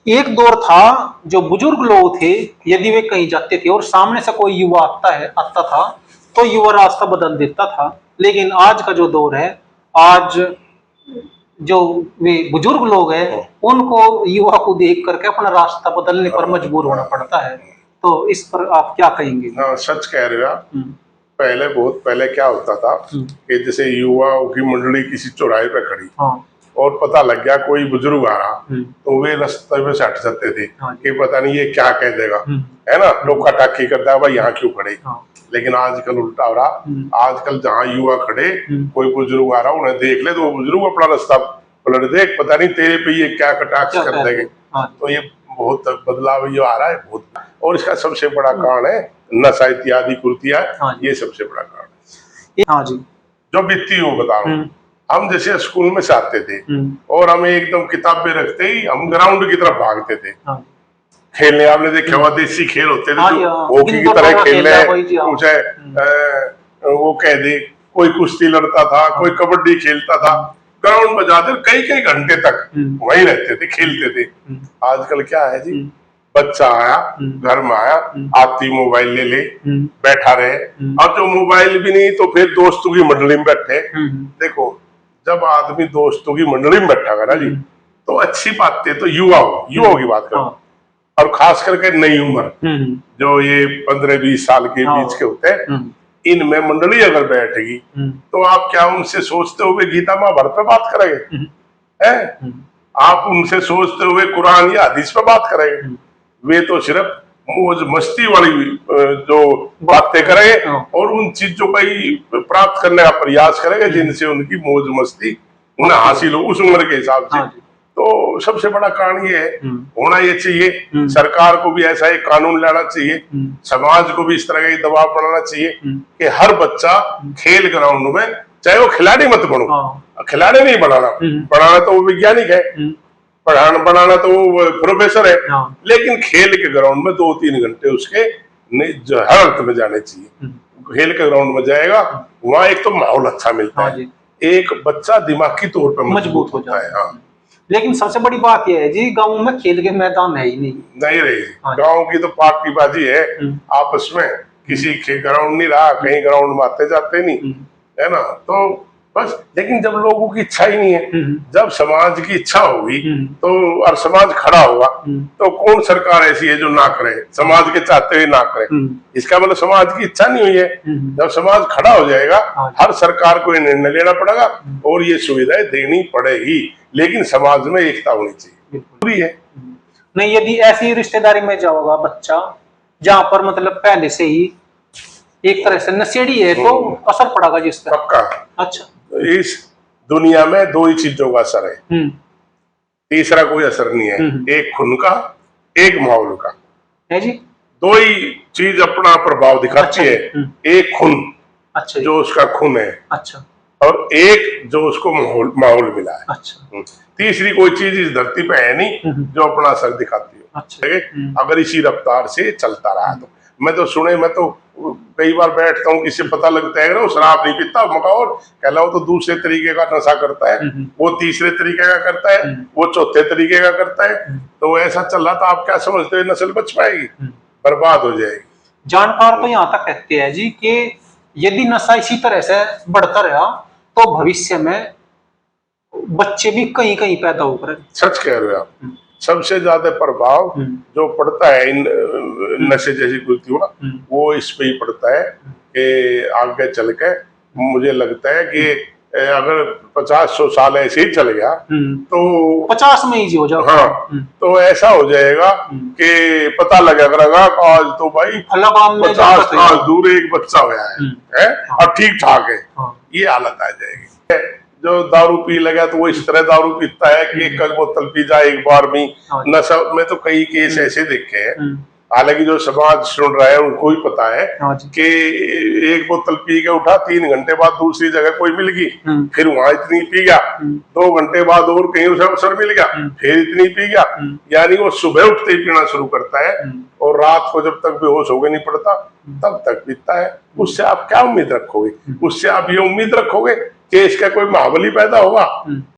एक दौर था जो बुजुर्ग लोग थे, यदि वे कहीं जाते थे और सामने से कोई युवा आता था तो युवा रास्ता बदल देता था। लेकिन आज का जो दौर है, आज जो वे बुजुर्ग लोग हैं उनको युवा को देख करके अपना रास्ता बदलने पर मजबूर होना पड़ता है। तो इस पर आप क्या कहेंगे? हाँ, सच कह रहे हो आप। पहले, बहुत पहले क्या होता था कि जैसे युवाओं की मंडली किसी चौराहे पे खड़ी, हाँ, और पता लग गया कोई बुजुर्ग आ रहा, तो वे रास्ते में से हट जाते थे, हाँ, कि पता नहीं ये क्या कह देगा, है ना, टोका टाकी करता है, भाई यहाँ क्यों खड़े। हाँ। लेकिन आजकल उल्टा हो रहा। आजकल जहाँ युवा खड़े, कोई बुजुर्ग आ रहा, उन्हें देख ले तो वो बुजुर्ग अपना रास्ता पलट देख, पता नहीं तेरे पे ये क्या कटाक्ष कर देंगे। तो ये बहुत बदलाव ये आ रहा है बहुत, और इसका सबसे बड़ा कारण है नशा इत्यादि कुर्तियां। हाँ, ये सबसे बड़ा कारण है। हाँ जी। जो बीती हो बता रहा हूँ, हम जैसे स्कूल में से आते थे और हमें एकदम किताबें रखते ही हम ग्राउंड की तरफ भागते थे। हाँ, खेलने, आपने देखा हुआ देसी खेल होते थे, हाँ, जो हॉकी की तरह खेलने, वो कह दे, कोई कुश्ती लड़ता था, कोई कबड्डी खेलता था, ग्राउंड में जाते कई कई घंटे तक वहीं रहते थे, खेलते थे। आजकल क्या है जी, बच्चा आया, घर में आया, आती मोबाइल ले ले, बैठा रहे, और जो मोबाइल भी नहीं तो फिर दोस्तों की मंडली में बैठे। देखो, जब आदमी दोस्तों की मंडली में बैठा ना जी, तो अच्छी बातें तो युवाओं की बात करो, और खास करके नई उम्र, जो ये 15-20 साल के बीच के होते हैं, इनमें मंडली अगर बैठेगी तो आप क्या उनसे सोचते हुए गीता महाभारत पे बात करेंगे? हैं? आप उनसे सोचते हुए कुरान या हदीस पे बात करेंगे? वे तो सिर्फ मौज मस्ती वाली जो बातें करेंगे और उन चीजों का ही प्राप्त करने का प्रयास करेंगे जिनसे उनकी मौज मस्ती उन्हें हासिल हो उस उम्र के हिसाब से। तो सबसे बड़ा कारण ये है, होना ये चाहिए, सरकार को भी ऐसा एक कानून लाना चाहिए, समाज को भी इस तरह का दबाव बनाना चाहिए कि हर बच्चा खेल ग्राउंड में, चाहे वो खिलाड़ी मत बनो, खिलाड़ी नहीं बनाना तो वो वैज्ञानिक है, बनाना तो वो प्रोफेसर है, लेकिन खेल के ग्राउंड में 2-3 घंटे उसके हर अर्थ में जाने चाहिए। खेल के ग्राउंड में जाएगा, वहाँ एक तो माहौल अच्छा मिलता है, एक बच्चा दिमागी तौर पर मजबूत होता है। हाँ, लेकिन सबसे बड़ी बात यह है जी, गांव में खेल के मैदान है ही नहीं रही। गांव की तो पार्टीबाजी है आपस में, किसी ग्राउंड नहीं रहा, कहीं ग्राउंड में आते जाते नहीं, है ना। तो बस, लेकिन जब लोगों की इच्छा ही नहीं है, जब समाज की इच्छा होगी तो, और समाज खड़ा होगा, तो कौन सरकार ऐसी है जो ना करे, समाज के चाहते हुए ना करे? इसका मतलब समाज की इच्छा नहीं हुई है। जब समाज खड़ा हो जाएगा, हर सरकार को ये निर्णय लेना पड़ेगा और ये सुविधाएं देनी पड़ेगी, लेकिन समाज में एकता होनी चाहिए, पूरी है। नहीं, यदि ऐसी रिश्तेदारी में जाओगा बच्चा जहाँ पर मतलब पहले से ही एक तरह से नशेड़ी है, तो असर पड़ेगा जिसका। पक्का। अच्छा, इस दुनिया में 2 ही चीजों का असर है, तीसरा कोई असर नहीं है। एक खून का, एक माहौल का है जी। 2 ही चीज अपना प्रभाव दिखाती है। एक खून, अच्छा, जो उसका खून है, अच्छा, और एक जो उसको माहौल मिला है। अच्छा। तीसरी कोई चीज इस धरती पे है नहीं जो अपना असर दिखाती हो। अच्छा। अगर इसी रफ्तार से चलता रहा तो, मैं तो कई बार बैठता हूँ, किसी पता लगता है वो शराब नहीं पीता, मकाओ कहला वो तो दूसरे तरीके का नशा करता है, वो तीसरे तरीके का करता है, वो चौथे तरीके का करता है। तो ऐसा चल रहा था, आप क्या समझते हो नस्ल बच पाएगी? बर्बाद हो जाएगी। जानकार तो यहाँ तक कहते हैं जी कि यदि नशा इसी तरह से बढ़ता रहा तो भविष्य में बच्चे भी कहीं कहीं पैदा होकर। सच कह रहे हो आप। सबसे ज्यादा प्रभाव जो पड़ता है इन नशे जैसी कुर्तियों का, वो इस पे ही पड़ता है कि आगे चल के मुझे लगता है कि अगर 50-100 साल ऐसे ही चल गया तो 50 में ही हो जाए। हाँ, तो ऐसा हो जाएगा कि पता लगेगा आज तो भाई 50 साल दूर एक बच्चा हुआ है और ठीक ठाक है। ये हालत आ जाएगी। जो दारू पी लगा तो वो इस तरह दारू पीता है कि एक बोतल पी जाए एक बार में। नशा में तो कई केस ऐसे देखे हैं, हालांकि जो समाज सुन रहा है उनको ही पता है कि एक बोतल पी के उठा, 3 घंटे बाद दूसरी जगह कोई मिल गई, फिर वहां इतनी पी गया, 2 घंटे बाद और कहीं उसे अवसर मिल गया, फिर इतनी पी गया। यानी वो सुबह उठते ही पीना शुरू करता है और रात को जब तक बेहोश होके नहीं पड़ता तब तक पीता है। उससे आप क्या उम्मीद रखोगे? उससे आप ये उम्मीद रखोगे कि इसका कोई महाबली पैदा होगा?